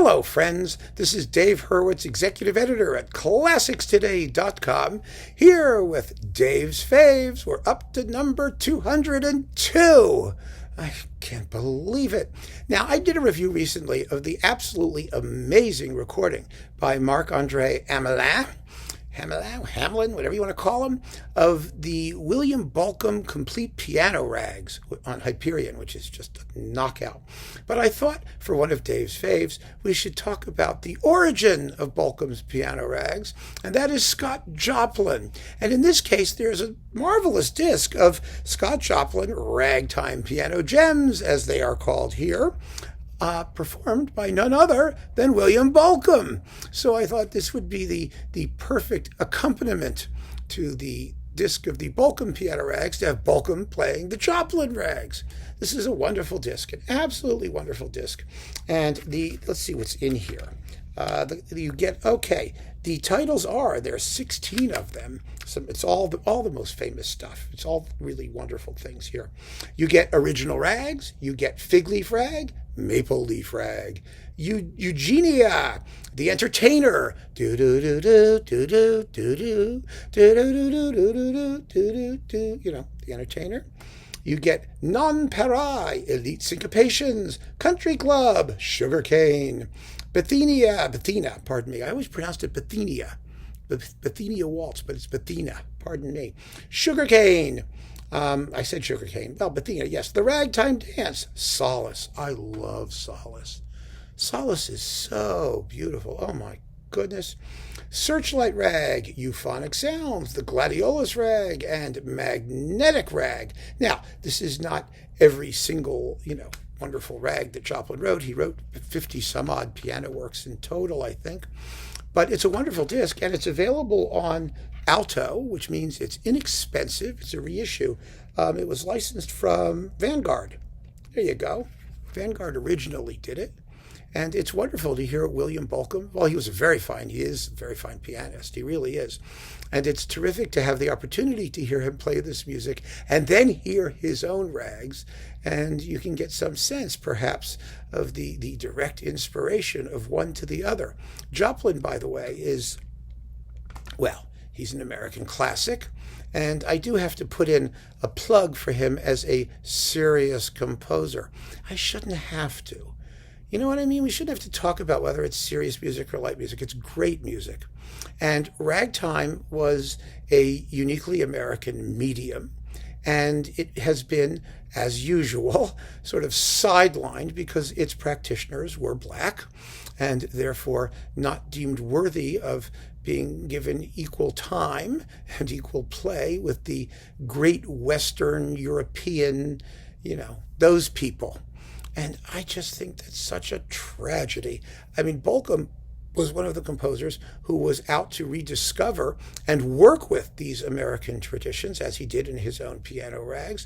Hello, friends. This is Dave Hurwitz, executive editor at ClassicsToday.com, here with Dave's Faves. We're up to number 202. I can't believe it. Now, I did a review recently of the absolutely amazing recording by Marc-Andre Hamelin, whatever you want to call him, of the William Bolcom complete piano rags on Hyperion, which is just a knockout. But I thought for one of Dave's faves, we should talk about the origin of Bolcom's piano rags, and that is Scott Joplin. And in this case, there's a marvelous disc of Scott Joplin Ragtime piano gems, as they are called here, performed by none other than William Bolcom. So I thought this would be the perfect accompaniment to the disc of the Bolcom piano rags to have Bolcom playing the Joplin rags. This is a wonderful disc, an absolutely wonderful disc. And let's see what's in here. The titles there's 16 of them. So it's all the most famous stuff. It's all really wonderful things here. You get original rags, you get fig leaf rag, maple leaf rag, Eugenia, the entertainer, do do do do do do do do do do do do do do, the entertainer. You get non-parai, elite syncopations, country club, sugarcane, Bethina, pardon me. I always pronounced it Bethenia. Bethenia waltz, but it's Bethina, pardon me. Sugarcane. I said sugarcane. Well, Bethina, yes. The Ragtime dance. Solace. I love Solace. Solace is so beautiful. Oh, my goodness. Searchlight rag, euphonic sounds, the Gladiolus rag, and magnetic rag. Now, this is not every single, wonderful rag that Joplin wrote. He wrote 50 some odd piano works in total, I think. But it's a wonderful disc, and it's available on Alto, which means it's inexpensive. It's a reissue. It was licensed from Vanguard. There you go. Vanguard originally did it. And it's wonderful to hear William Bolcom. Well, he is a very fine pianist. He really is. And it's terrific to have the opportunity to hear him play this music and then hear his own rags. And you can get some sense, perhaps, of the direct inspiration of one to the other. Joplin, by the way, he's an American classic. And I do have to put in a plug for him as a serious composer. I shouldn't have to. You know what I mean? We shouldn't have to talk about whether it's serious music or light music. It's great music. And ragtime was a uniquely American medium. And it has been, as usual, sort of sidelined because its practitioners were black and therefore not deemed worthy of being given equal time and equal play with the great Western European, those people. And I just think that's such a tragedy. I mean, Bolcom was one of the composers who was out to rediscover and work with these American traditions, as he did in his own piano rags,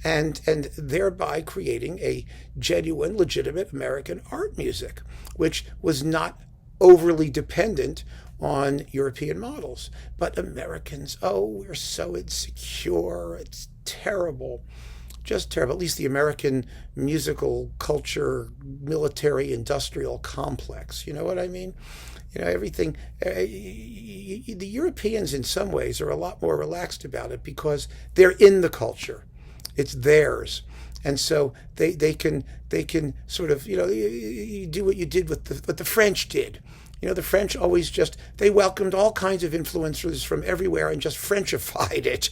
and thereby creating a genuine, legitimate American art music, which was not overly dependent on European models. But Americans, we're so insecure. It's terrible. Just terrible. At least the American musical culture, military, industrial complex. You know what I mean? Everything. The Europeans, in some ways, are a lot more relaxed about it because they're in the culture. It's theirs. And so they can sort of, you do what you did what the French did. The French always they welcomed all kinds of influences from everywhere and just Frenchified it.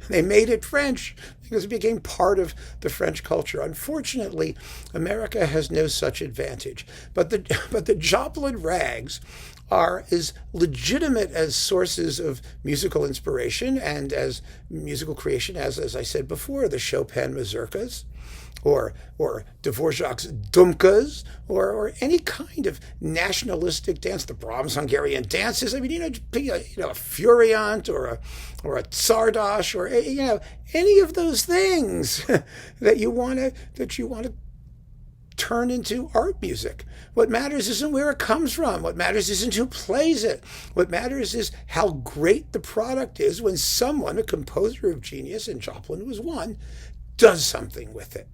They made it French because it became part of the French culture. Unfortunately, America has no such advantage. But the Joplin rags are as legitimate as sources of musical inspiration and as musical creation as I said before, the Chopin mazurkas, or Dvorak's dumkas, or any kind of nationalistic dance, the Brahms Hungarian dances. I mean, a Furiant or a Tsardas or any of those things that you want to turn into art music. What matters isn't where it comes from. What matters isn't who plays it. What matters is how great the product is when someone, a composer of genius, and Joplin was one, does something with it.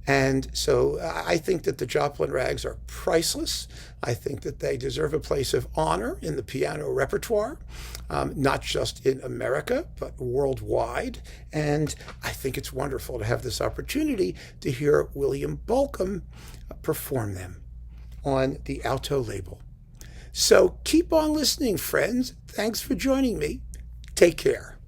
And so I think that the Joplin rags are priceless. I think that they deserve a place of honor in the piano repertoire, not just in America, but worldwide. And I think it's wonderful to have this opportunity to hear William Bolcom perform them on the Alto label. So keep on listening, friends. Thanks for joining me. Take care.